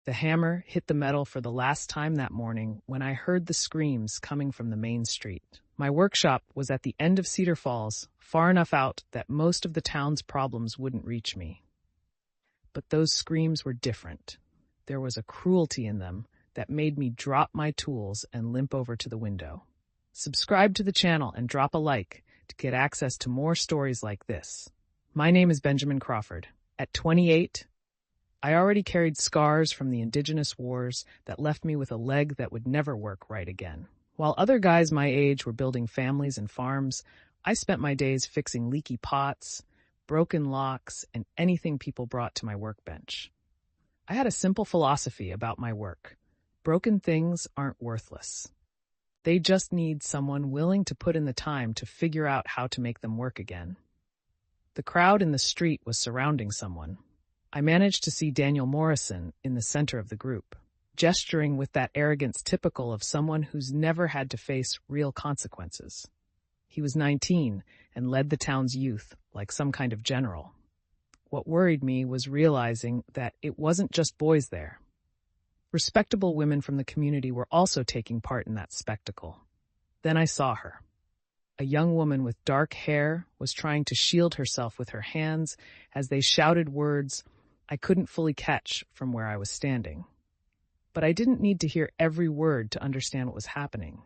The hammer hit the metal for the last time that morning when I heard the screams coming from the main street. My workshop was at the end of Cedar Falls, far enough out that most of the town's problems wouldn't reach me. But those screams were different. There was a cruelty in them that made me drop my tools and limp over to the window. Subscribe to the channel and drop a like to get access to more stories like this. My name is Benjamin Crawford. At 28, I already carried scars from the Indigenous Wars that left me with a leg that would never work right again. While other guys my age were building families and farms, I spent my days fixing leaky pots, broken locks, and anything people brought to my workbench. I had a simple philosophy about my work. Broken things aren't worthless. They just need someone willing to put in the time to figure out how to make them work again. The crowd in the street was surrounding someone. I managed to see Daniel Morrison in the center of the group, gesturing with that arrogance typical of someone who's never had to face real consequences. He was 19 and led the town's youth like some kind of general. What worried me was realizing that it wasn't just boys there. Respectable women from the community were also taking part in that spectacle. Then I saw her. A young woman with dark hair was trying to shield herself with her hands as they shouted words I couldn't fully catch from where I was standing. But I didn't need to hear every word to understand what was happening.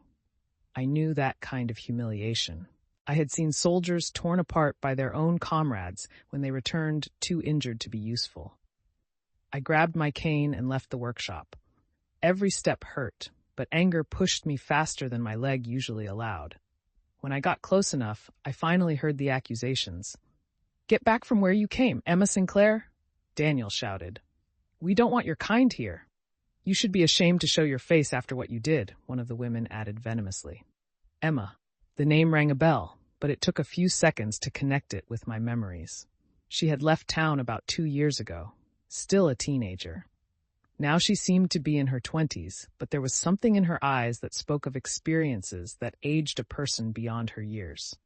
I knew that kind of humiliation. I had seen soldiers torn apart by their own comrades when they returned too injured to be useful. I grabbed my cane and left the workshop. Every step hurt, but anger pushed me faster than my leg usually allowed. When I got close enough, I finally heard the accusations. "Get back from where you came, Emma Sinclair!" Daniel shouted. "We don't want your kind here." "You should be ashamed to show your face after what you did," one of the women added venomously. Emma. The name rang a bell, but it took a few seconds to connect it with my memories. She had left town about 2 years ago, still a teenager. Now she seemed to be in her 20s, but there was something in her eyes that spoke of experiences that aged a person beyond her years.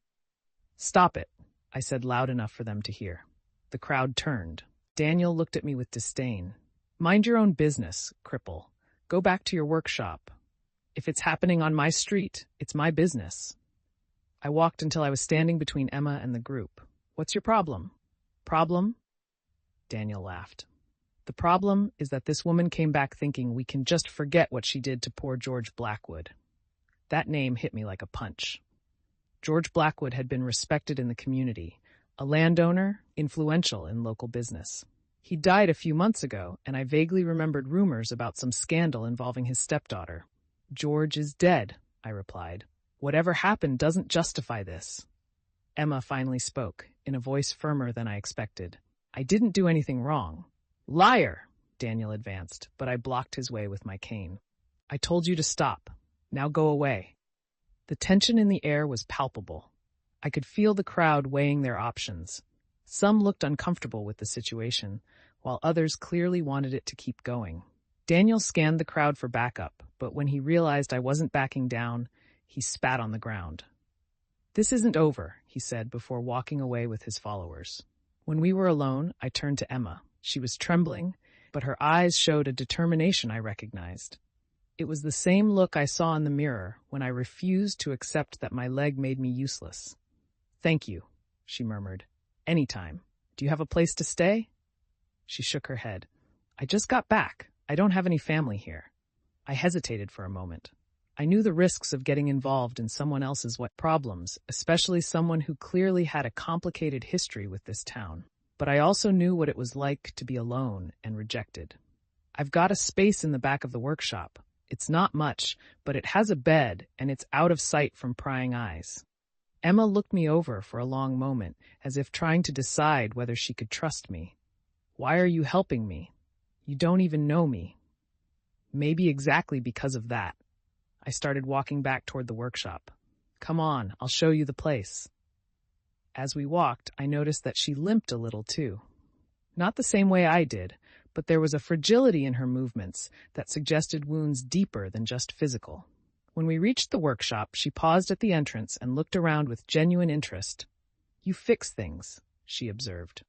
"Stop it," I said loud enough for them to hear. The crowd turned. Daniel looked at me with disdain. "Mind your own business, cripple. Go back to your workshop. If it's happening on my street, it's my business." I walked until I was standing between Emma and the group. "What's your problem?" "Problem?" Daniel laughed. "The problem is that this woman came back thinking we can just forget what she did to poor George Blackwood." That name hit me like a punch. George Blackwood had been respected in the community, a landowner, influential in local business. He died a few months ago, and I vaguely remembered rumors about some scandal involving his stepdaughter. "George is dead," I replied. "Whatever happened doesn't justify this." Emma finally spoke, in a voice firmer than I expected. "I didn't do anything wrong." "Liar!" Daniel advanced, but I blocked his way with my cane. "I told you to stop. Now go away." The tension in the air was palpable. I could feel the crowd weighing their options. Some looked uncomfortable with the situation, while others clearly wanted it to keep going. Daniel scanned the crowd for backup, but when he realized I wasn't backing down, he spat on the ground. "This isn't over," he said before walking away with his followers. When we were alone, I turned to Emma. She was trembling, but her eyes showed a determination I recognized. It was the same look I saw in the mirror when I refused to accept that my leg made me useless. "Thank you," she murmured. "Anytime. Do you have a place to stay?" She shook her head. "I just got back. I don't have any family here." I hesitated for a moment. I knew the risks of getting involved in someone else's problems, especially someone who clearly had a complicated history with this town. But I also knew what it was like to be alone and rejected. "I've got a space in the back of the workshop. It's not much, but it has a bed, and it's out of sight from prying eyes." Emma looked me over for a long moment, as if trying to decide whether she could trust me. "Why are you helping me? You don't even know me." "Maybe exactly because of that." I started walking back toward the workshop. "Come on, I'll show you the place." As we walked, I noticed that she limped a little too. Not the same way I did, but there was a fragility in her movements that suggested wounds deeper than just physical. When we reached the workshop, she paused at the entrance and looked around with genuine interest. "You fix things," she observed.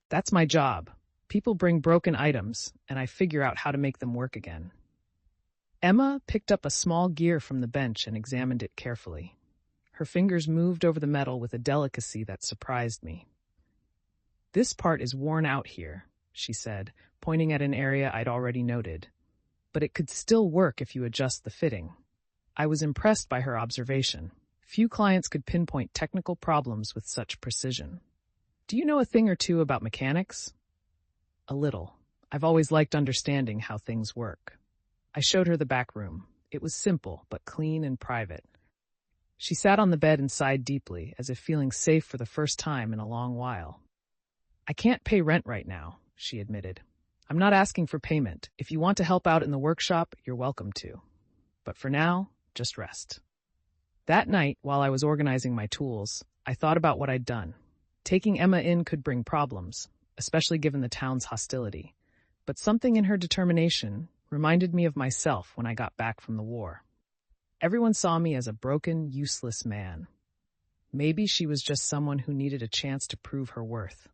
"That's my job. People bring broken items, and I figure out how to make them work again. Emma picked up a small gear from the bench and examined it carefully. Her fingers moved over the metal with a delicacy that surprised me. "This part is worn out here," she said, pointing at an area I'd already noted. "But it could still work if you adjust the fitting." I was impressed by her observation. Few clients could pinpoint technical problems with such precision. "Do you know a thing or two about mechanics?" "A little. I've always liked understanding how things work." I showed her the back room. It was simple, but clean and private. She sat on the bed and sighed deeply, as if feeling safe for the first time in a long while. "I can't pay rent right now," she admitted. "I'm not asking for payment. If you want to help out in the workshop, you're welcome to. But for now, just rest." That night, while I was organizing my tools, I thought about what I'd done. Taking Emma in could bring problems, especially given the town's hostility. But something in her determination reminded me of myself when I got back from the war. Everyone saw me as a broken, useless man. Maybe she was just someone who needed a chance to prove her worth.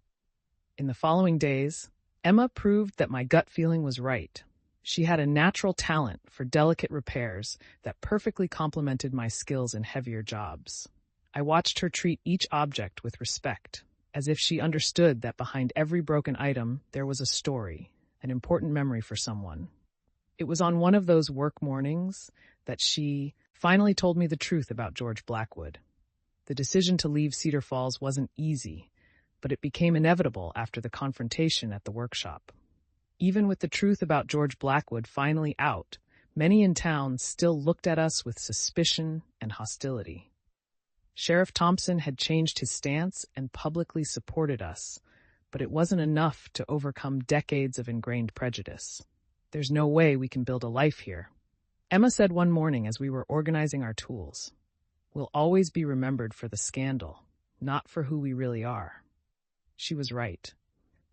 In the following days, Emma proved that my gut feeling was right. She had a natural talent for delicate repairs that perfectly complemented my skills in heavier jobs. I watched her treat each object with respect, as if she understood that behind every broken item there was a story, an important memory for someone. It was on one of those work mornings that she finally told me the truth about George Blackwood. The decision to leave Cedar Falls wasn't easy, but it became inevitable after the confrontation at the workshop. Even with the truth about George Blackwood finally out, many in town still looked at us with suspicion and hostility. Sheriff Thompson had changed his stance and publicly supported us, but it wasn't enough to overcome decades of ingrained prejudice. "There's no way we can build a life here," Emma said one morning as we were organizing our tools. "We'll always be remembered for the scandal, not for who we really are." She was right.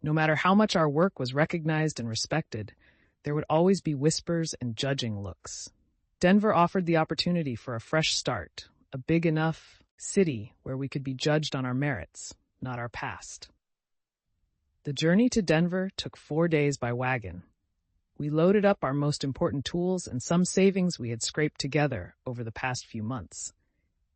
No matter how much our work was recognized and respected, there would always be whispers and judging looks. Denver offered the opportunity for a fresh start, a big enough city where we could be judged on our merits, not our past. The journey to Denver took 4 days by wagon. We loaded up our most important tools and some savings we had scraped together over the past few months.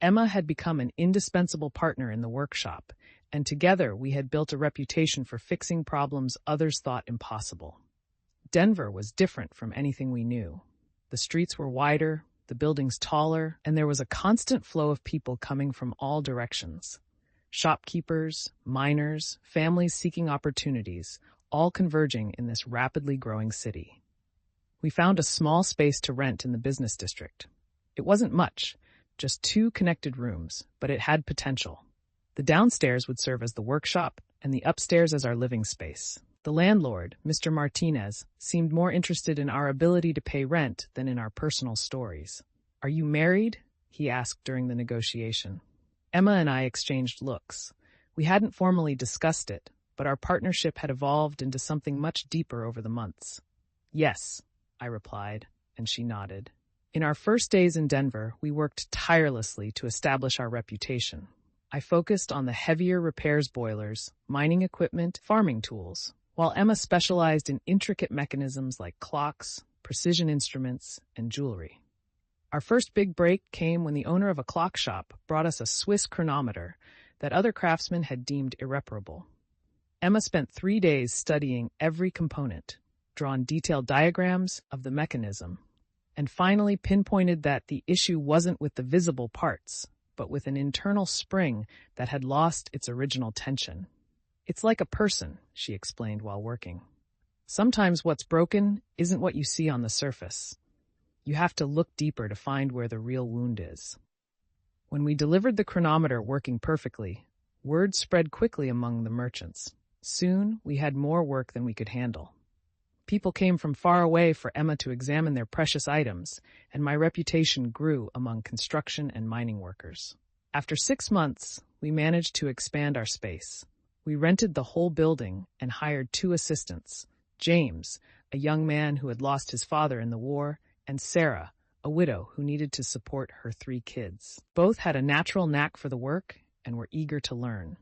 Emma had become an indispensable partner in the workshop, and together we had built a reputation for fixing problems others thought impossible. Denver was different from anything we knew. The streets were wider, the buildings taller, and there was a constant flow of people coming from all directions. Shopkeepers, miners, families seeking opportunities, all converging in this rapidly growing city. We found a small space to rent in the business district. It wasn't much, just 2 connected rooms, but it had potential. The downstairs would serve as the workshop, and the upstairs as our living space. The landlord, Mr. Martinez, seemed more interested in our ability to pay rent than in our personal stories. "Are you married?" he asked during the negotiation. Emma and I exchanged looks. We hadn't formally discussed it, but our partnership had evolved into something much deeper over the months. "Yes," I replied, and she nodded. In our first days in Denver, we worked tirelessly to establish our reputation. I focused on the heavier repairs boilers, mining equipment, farming tools, while Emma specialized in intricate mechanisms like clocks, precision instruments, and jewelry. Our first big break came when the owner of a clock shop brought us a Swiss chronometer that other craftsmen had deemed irreparable. Emma spent 3 days studying every component, drawn detailed diagrams of the mechanism, and finally pinpointed that the issue wasn't with the visible parts, but with an internal spring that had lost its original tension. "It's like a person," she explained while working. "Sometimes what's broken isn't what you see on the surface. You have to look deeper to find where the real wound is." When we delivered the chronometer working perfectly, word spread quickly among the merchants. Soon, we had more work than we could handle. People came from far away for Emma to examine their precious items, and my reputation grew among construction and mining workers. After 6 months, we managed to expand our space. We rented the whole building and hired 2 assistants, James, a young man who had lost his father in the war, and Sarah, a widow who needed to support her 3 kids. Both had a natural knack for the work and were eager to learn.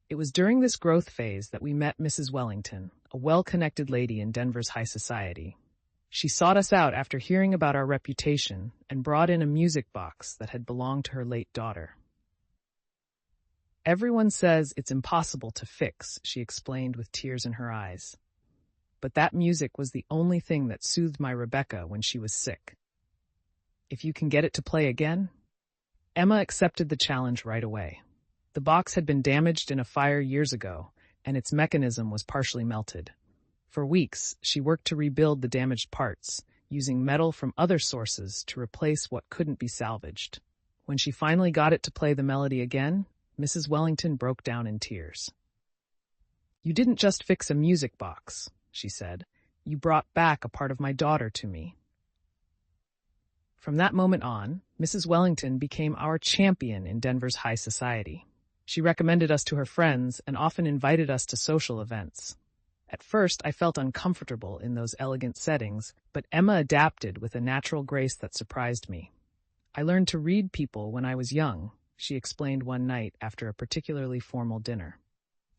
It was during this growth phase that we met Mrs. Wellington, a well-connected lady in Denver's high society. She sought us out after hearing about our reputation and brought in a music box that had belonged to her late daughter. Everyone says it's impossible to fix, she explained with tears in her eyes. But that music was the only thing that soothed my Rebecca when she was sick. If you can get it to play again? Emma accepted the challenge right away. The box had been damaged in a fire years ago, and its mechanism was partially melted. For weeks, she worked to rebuild the damaged parts, using metal from other sources to replace what couldn't be salvaged. When she finally got it to play the melody again, Mrs. Wellington broke down in tears. "You didn't just fix a music box," she said. "You brought back a part of my daughter to me." From that moment on, Mrs. Wellington became our champion in Denver's high society. She recommended us to her friends and often invited us to social events. At first, I felt uncomfortable in those elegant settings, but Emma adapted with a natural grace that surprised me. "I learned to read people when I was young," she explained one night after a particularly formal dinner.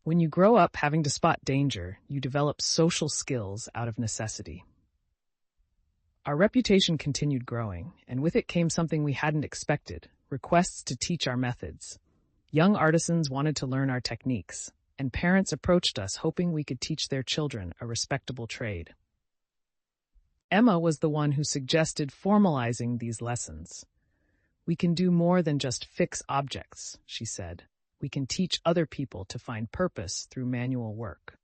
"When you grow up having to spot danger, you develop social skills out of necessity." Our reputation continued growing, and with it came something we hadn't expected: requests to teach our methods. Young artisans wanted to learn our techniques, and parents approached us hoping we could teach their children a respectable trade. Emma was the one who suggested formalizing these lessons. "We can do more than just fix objects," she said. "We can teach other people to find purpose through manual work."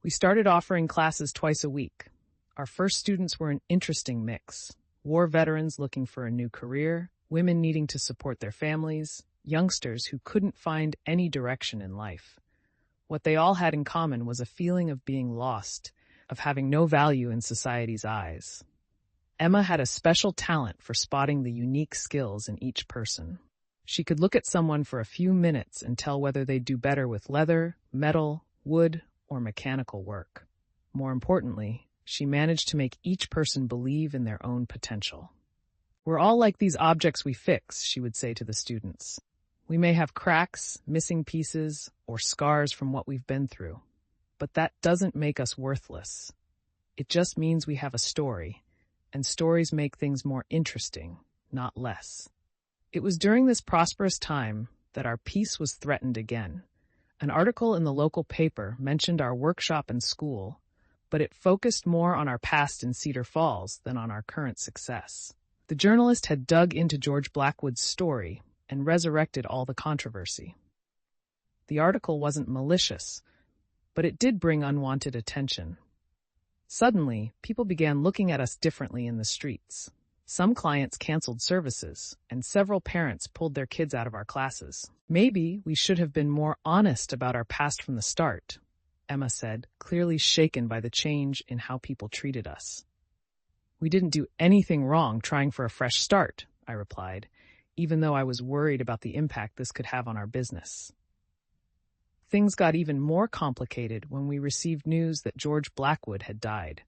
We started offering classes twice a week. Our first students were an interesting mix: war veterans looking for a new career, women needing to support their families, youngsters who couldn't find any direction in life. What they all had in common was a feeling of being lost, of having no value in society's eyes. Emma had a special talent for spotting the unique skills in each person. She could look at someone for a few minutes and tell whether they'd do better with leather, metal, wood, or mechanical work. More importantly, she managed to make each person believe in their own potential. "We're all like these objects we fix," she would say to the students. "We may have cracks, missing pieces, or scars from what we've been through, but that doesn't make us worthless. It just means we have a story, and stories make things more interesting, not less." It was during this prosperous time that our peace was threatened again. An article in the local paper mentioned our workshop and school, but it focused more on our past in Cedar Falls than on our current success. The journalist had dug into George Blackwood's story and resurrected all the controversy. The article wasn't malicious, but it did bring unwanted attention. Suddenly, people began looking at us differently in the streets. Some clients canceled services, and several parents pulled their kids out of our classes. "Maybe we should have been more honest about our past from the start," Emma said, clearly shaken by the change in how people treated us. "We didn't do anything wrong trying for a fresh start," I replied, even though I was worried about the impact this could have on our business. Things got even more complicated when we received news that George Blackwood had died.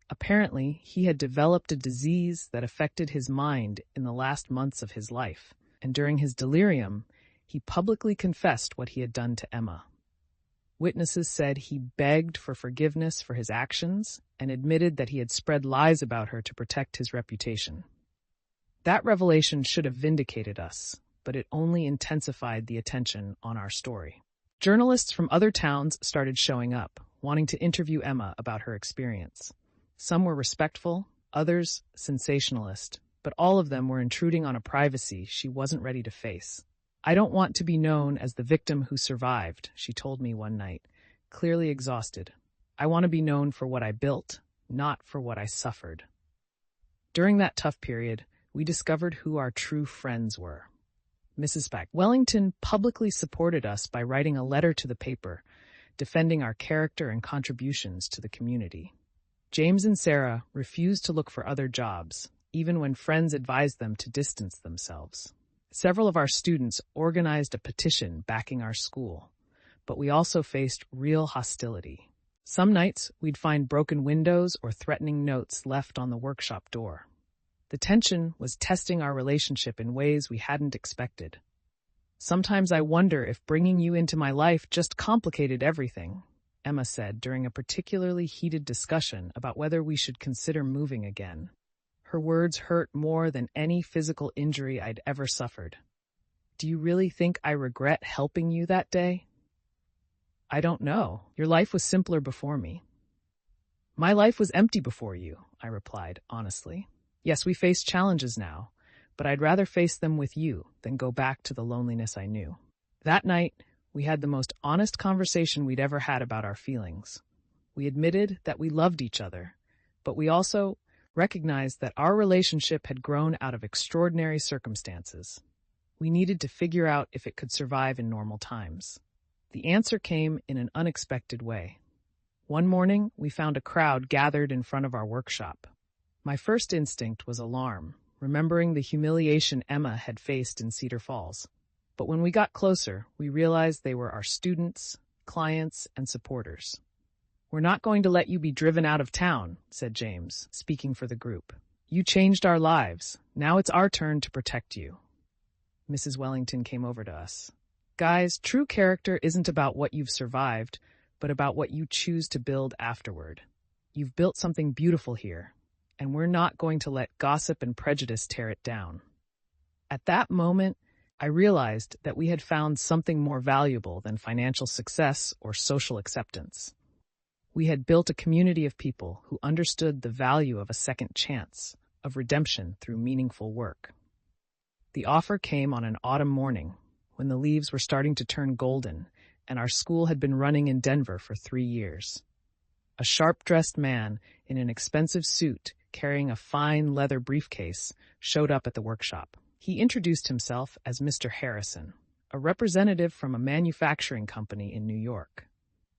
Apparently, he had developed a disease that affected his mind in the last months of his life, and during his delirium, he publicly confessed what he had done to Emma. Witnesses said he begged for forgiveness for his actions and admitted that he had spread lies about her to protect his reputation. That revelation should have vindicated us, but it only intensified the attention on our story. Journalists from other towns started showing up, wanting to interview Emma about her experience. Some were respectful, others sensationalist, but all of them were intruding on a privacy she wasn't ready to face. "I don't want to be known as the victim who survived," she told me one night, clearly exhausted. "I want to be known for what I built, not for what I suffered." During that tough period, we discovered who our true friends were. Mrs. Wellington publicly supported us by writing a letter to the paper, defending our character and contributions to the community. James and Sarah refused to look for other jobs, even when friends advised them to distance themselves. Several of our students organized a petition backing our school, but we also faced real hostility. Some nights, we'd find broken windows or threatening notes left on the workshop door. The tension was testing our relationship in ways we hadn't expected. "Sometimes I wonder if bringing you into my life just complicated everything," Emma said during a particularly heated discussion about whether we should consider moving again. Her words hurt more than any physical injury I'd ever suffered. Do you really think I regret helping you that day? I don't know. Your life was simpler before me. My life was empty before you, I replied, honestly. Yes, we face challenges now, but I'd rather face them with you than go back to the loneliness I knew. That night, we had the most honest conversation we'd ever had about our feelings. We admitted that we loved each other, but we also recognized that our relationship had grown out of extraordinary circumstances. We needed to figure out if it could survive in normal times. The answer came in an unexpected way. One morning, we found a crowd gathered in front of our workshop. My first instinct was alarm, remembering the humiliation Emma had faced in Cedar Falls. But when we got closer, we realized they were our students, clients, and supporters. We're not going to let you be driven out of town, said James, speaking for the group. You changed our lives. Now it's our turn to protect you. Mrs. Wellington came over to us. Guys, true character isn't about what you've survived, but about what you choose to build afterward. You've built something beautiful here, and we're not going to let gossip and prejudice tear it down. At that moment, I realized that we had found something more valuable than financial success or social acceptance. We had built a community of people who understood the value of a second chance, of redemption through meaningful work. The offer came on an autumn morning, when the leaves were starting to turn golden, and our school had been running in Denver for 3 years. A sharp-dressed man in an expensive suit carrying a fine leather briefcase showed up at the workshop. He introduced himself as Mr. Harrison, a representative from a manufacturing company in New York.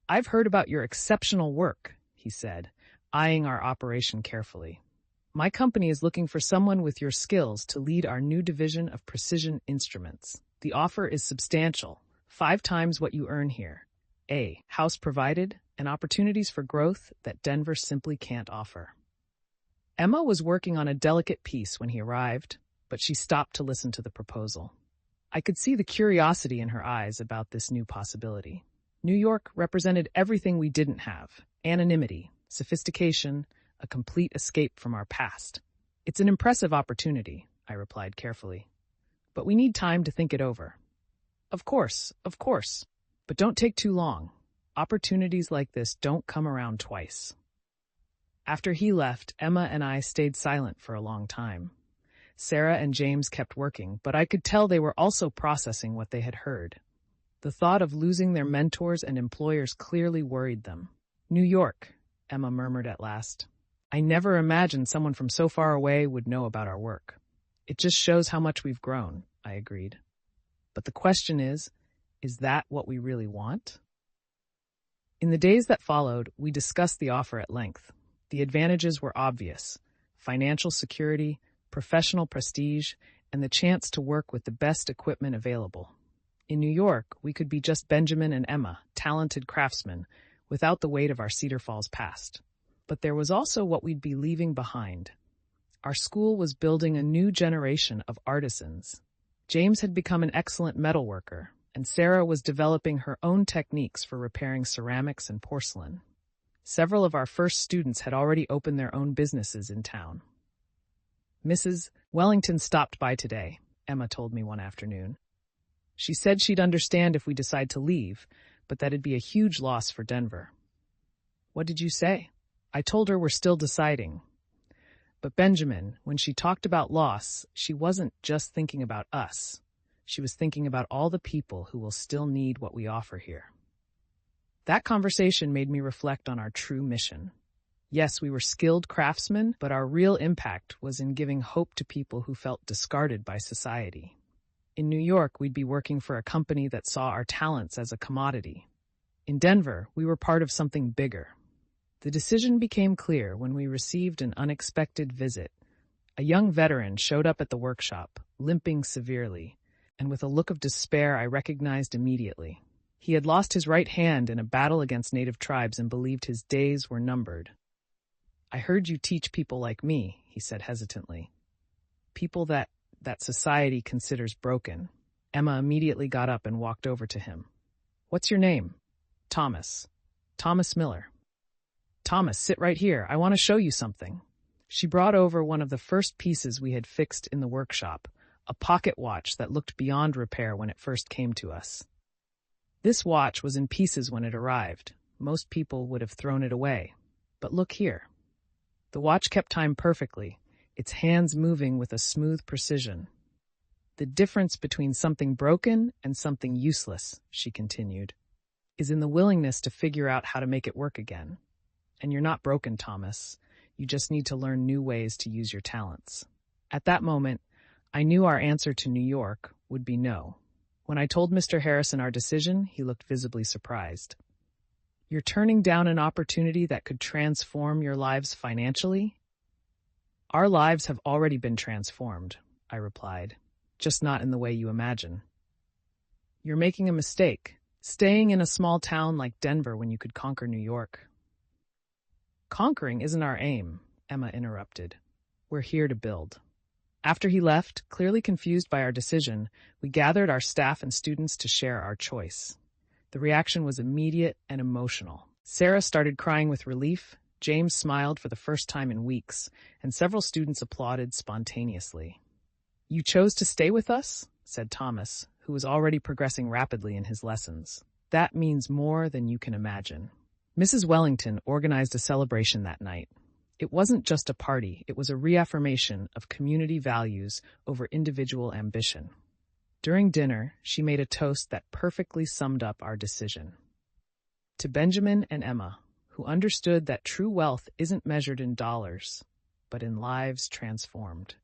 I've heard about your exceptional work, he said, eyeing our operation carefully. My company is looking for someone with your skills to lead our new division of precision instruments. The offer is substantial, 5 times what you earn here. A house provided and opportunities for growth that Denver simply can't offer. Emma was working on a delicate piece when he arrived, but she stopped to listen to the proposal. I could see the curiosity in her eyes about this new possibility. New York represented everything we didn't have: anonymity, sophistication, a complete escape from our past. It's an impressive opportunity, I replied carefully. But we need time to think it over. Of course, but don't take too long. Opportunities like this don't come around twice. After he left, Emma and I stayed silent for a long time. Sarah and James kept working, but I could tell they were also processing what they had heard. The thought of losing their mentors and employers clearly worried them. New York, Emma murmured at last. I never imagined someone from so far away would know about our work. It just shows how much we've grown, I agreed. But the question is that what we really want? In the days that followed, we discussed the offer at length. The advantages were obvious: financial security, professional prestige, and the chance to work with the best equipment available. In New York, we could be just Benjamin and Emma, talented craftsmen, without the weight of our Cedar Falls past. But there was also what we'd be leaving behind. Our school was building a new generation of artisans. James had become an excellent metalworker, and Sarah was developing her own techniques for repairing ceramics and porcelain. Several of our first students had already opened their own businesses in town. Mrs. Wellington stopped by today, Emma told me one afternoon. She said she'd understand if we decide to leave, but that it'd be a huge loss for Denver. What did you say? I told her we're still deciding. But Benjamin, when she talked about loss, she wasn't just thinking about us. She was thinking about all the people who will still need what we offer here. That conversation made me reflect on our true mission. Yes, we were skilled craftsmen, but our real impact was in giving hope to people who felt discarded by society. In New York, we'd be working for a company that saw our talents as a commodity. In Denver, we were part of something bigger. The decision became clear when we received an unexpected visit. A young veteran showed up at the workshop, limping severely, and with a look of despair I recognized immediately. He had lost his right hand in a battle against native tribes and believed his days were numbered. I heard you teach people like me, he said hesitantly. People that society considers broken. Emma immediately got up and walked over to him. What's your name? Thomas. Thomas Miller. Thomas, sit right here. I want to show you something. She brought over one of the first pieces we had fixed in the workshop, a pocket watch that looked beyond repair when it first came to us. This watch was in pieces when it arrived. Most people would have thrown it away. But look here. The watch kept time perfectly, its hands moving with a smooth precision. The difference between something broken and something useless, she continued, is in the willingness to figure out how to make it work again. And you're not broken, Thomas. You just need to learn new ways to use your talents. At that moment, I knew our answer to New York would be no. When I told Mr. Harrison our decision, he looked visibly surprised. You're turning down an opportunity that could transform your lives financially? Our lives have already been transformed, I replied, just not in the way you imagine. You're making a mistake, staying in a small town like Denver when you could conquer New York. Conquering isn't our aim, Emma interrupted. We're here to build. After he left, clearly confused by our decision, we gathered our staff and students to share our choice. The reaction was immediate and emotional. Sarah started crying with relief, James smiled for the first time in weeks, and several students applauded spontaneously. You chose to stay with us? Said Thomas, who was already progressing rapidly in his lessons. That means more than you can imagine. Mrs. Wellington organized a celebration that night. It wasn't just a party, it was a reaffirmation of community values over individual ambition. During dinner, she made a toast that perfectly summed up our decision. To Benjamin and Emma, who understood that true wealth isn't measured in dollars, but in lives transformed.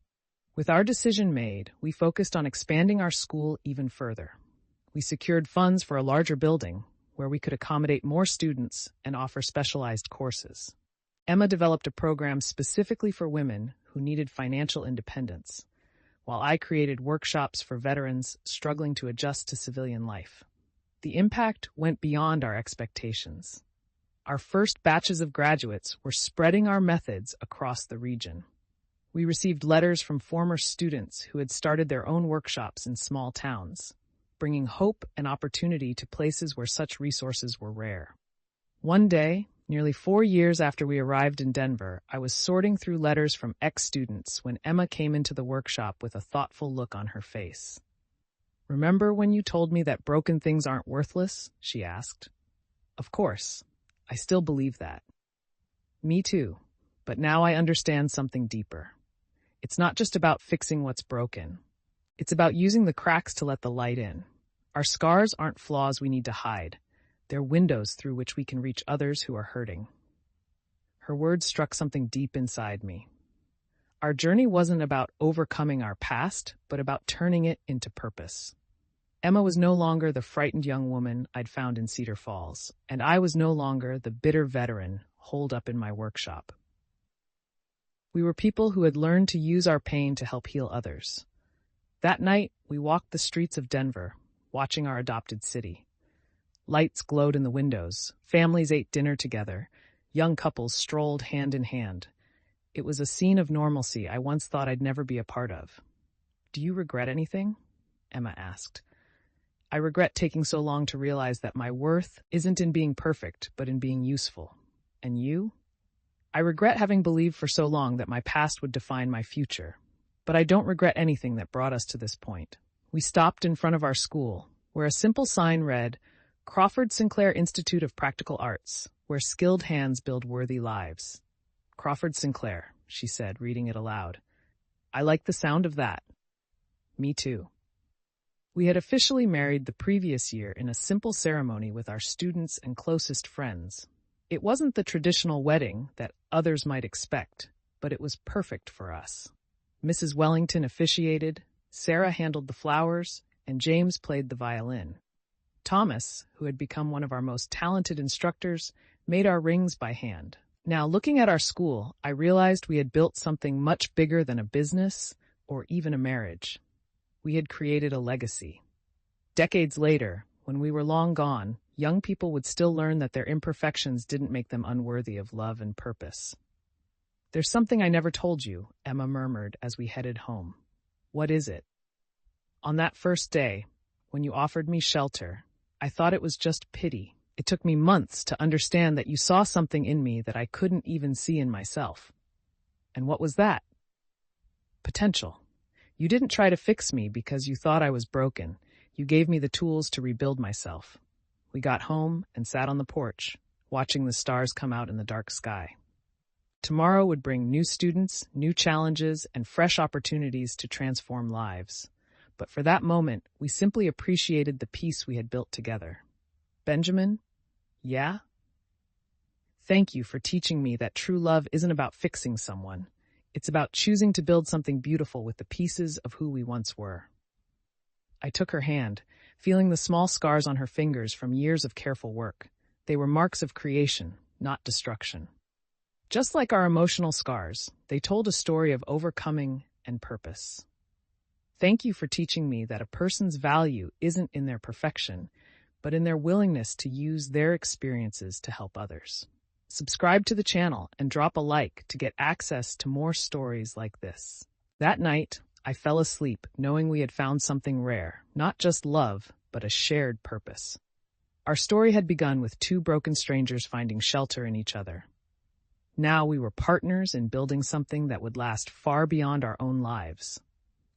With our decision made, we focused on expanding our school even further. We secured funds for a larger building, where we could accommodate more students and offer specialized courses. Emma developed a program specifically for women who needed financial independence, while I created workshops for veterans struggling to adjust to civilian life. The impact went beyond our expectations. Our first batches of graduates were spreading our methods across the region. We received letters from former students who had started their own workshops in small towns, bringing hope and opportunity to places where such resources were rare. One day, nearly 4 years after we arrived in Denver, I was sorting through letters from ex-students when Emma came into the workshop with a thoughtful look on her face. Remember when you told me that broken things aren't worthless? She asked. Of course. I still believe that. Me too. But now I understand something deeper. It's not just about fixing what's broken. It's about using the cracks to let the light in. Our scars aren't flaws we need to hide. They're windows through which we can reach others who are hurting. Her words struck something deep inside me. Our journey wasn't about overcoming our past, but about turning it into purpose. Emma was no longer the frightened young woman I'd found in Cedar Falls, and I was no longer the bitter veteran holed up in my workshop. We were people who had learned to use our pain to help heal others. That night, we walked the streets of Denver, watching our adopted city. Lights glowed in the windows, families ate dinner together, young couples strolled hand in hand. It was a scene of normalcy I once thought I'd never be a part of. Do you regret anything? Emma asked. I regret taking so long to realize that my worth isn't in being perfect, but in being useful. And you? I regret having believed for so long that my past would define my future. But I don't regret anything that brought us to this point. We stopped in front of our school, where a simple sign read, Crawford Sinclair Institute of Practical Arts, where skilled hands build worthy lives. Crawford Sinclair, she said, reading it aloud. I like the sound of that. Me too. We had officially married the previous year in a simple ceremony with our students and closest friends. It wasn't the traditional wedding that others might expect, but it was perfect for us. Mrs. Wellington officiated, Sarah handled the flowers, and James played the violin. Thomas, who had become one of our most talented instructors, made our rings by hand. Now, looking at our school, I realized we had built something much bigger than a business or even a marriage. We had created a legacy. Decades later, when we were long gone, young people would still learn that their imperfections didn't make them unworthy of love and purpose. There's something I never told you, Emma murmured as we headed home. What is it? On that first day, when you offered me shelter, I thought it was just pity. It took me months to understand that you saw something in me that I couldn't even see in myself. And what was that? Potential. You didn't try to fix me because you thought I was broken. You gave me the tools to rebuild myself. We got home and sat on the porch, watching the stars come out in the dark sky. Tomorrow would bring new students, new challenges, and fresh opportunities to transform lives. But for that moment, we simply appreciated the peace we had built together. Benjamin? Yeah? Thank you for teaching me that true love isn't about fixing someone. It's about choosing to build something beautiful with the pieces of who we once were. I took her hand, feeling the small scars on her fingers from years of careful work. They were marks of creation, not destruction. Just like our emotional scars, they told a story of overcoming and purpose. Thank you for teaching me that a person's value isn't in their perfection, but in their willingness to use their experiences to help others. Subscribe to the channel and drop a like to get access to more stories like this. That night, I fell asleep knowing we had found something rare, not just love, but a shared purpose. Our story had begun with two broken strangers finding shelter in each other. Now we were partners in building something that would last far beyond our own lives.